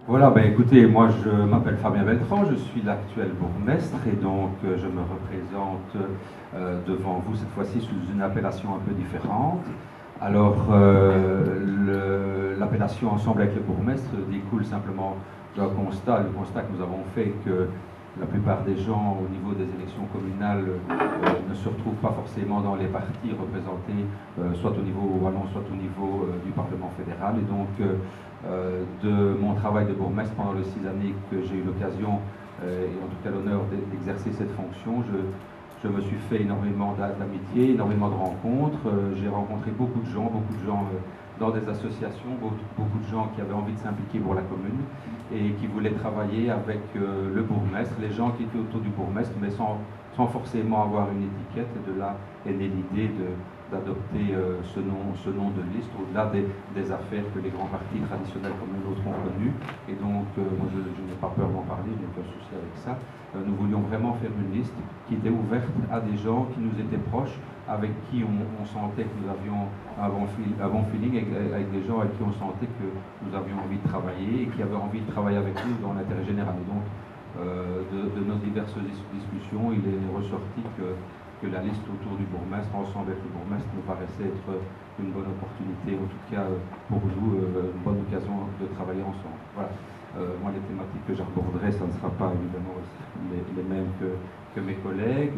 Voilà, ben écoutez, moi je m'appelle Fabien Beltran, je suis l'actuel bourgmestre et donc je me représente devant vous cette fois-ci sous une appellation un peu différente. Alors, l'appellation Ensemble avec le bourgmestre découle simplement d'un constat, le constat que nous avons fait que la plupart des gens au niveau des élections communales ne se retrouvent pas forcément dans les partis représentés soit au niveau wallon, soit au niveau du Parlement fédéral. Et donc, de mon travail de bourgmestre pendant les 6 années que j'ai eu l'occasion, et en tout cas l'honneur d'exercer cette fonction, je me suis fait énormément d'amitié, énormément de rencontres. J'ai rencontré beaucoup de gens dans des associations, beaucoup de gens qui avaient envie de s'impliquer pour la commune et qui voulaient travailler avec le bourgmestre, les gens qui étaient autour du bourgmestre, mais sans forcément avoir une étiquette. Et de là est née l'idée d'adopter ce nom de liste au-delà des affaires que les grands partis traditionnels comme les nôtres ont connues. Et donc, moi je n'ai pas peur d'en parler, je n'ai aucun souci avec ça. Nous voulions vraiment faire une liste qui était ouverte à des gens qui nous étaient proches, avec qui on sentait que nous avions un bon feeling, avec des gens avec qui on sentait que nous avions envie de travailler et qui avaient envie de travailler avec nous dans l'intérêt général. Et donc, de nos diverses discussions, il est ressorti que la liste autour du bourgmestre, ensemble avec le bourgmestre, nous paraissait être une bonne opportunité, en tout cas pour nous, une bonne occasion de travailler ensemble. Voilà. Moi, les thématiques que j'aborderai, ça ne sera pas évidemment les mêmes que mes collègues,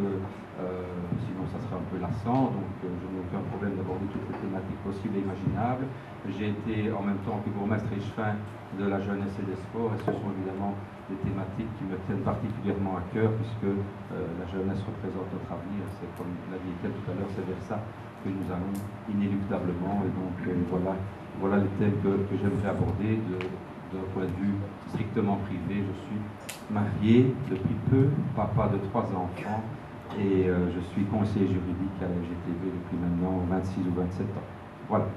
sinon ça sera un peu lassant, donc je n'ai aucun problème d'aborder toutes les thématiques possibles et imaginables. J'ai été en même temps que bourgmestre échevin de la jeunesse et des sports, et ce sont évidemment des thématiques qui me tiennent particulièrement à cœur, puisque la jeunesse représente notre avenir. C'est comme l'a dit Etienne tout à l'heure, c'est vers ça que nous allons inéluctablement. Et donc voilà les thèmes que j'aimerais aborder d'un point de vue strictement privé. Je suis marié depuis peu, papa de 3 enfants, et je suis conseiller juridique à la GTV depuis maintenant 26 ou 27 ans. Voilà.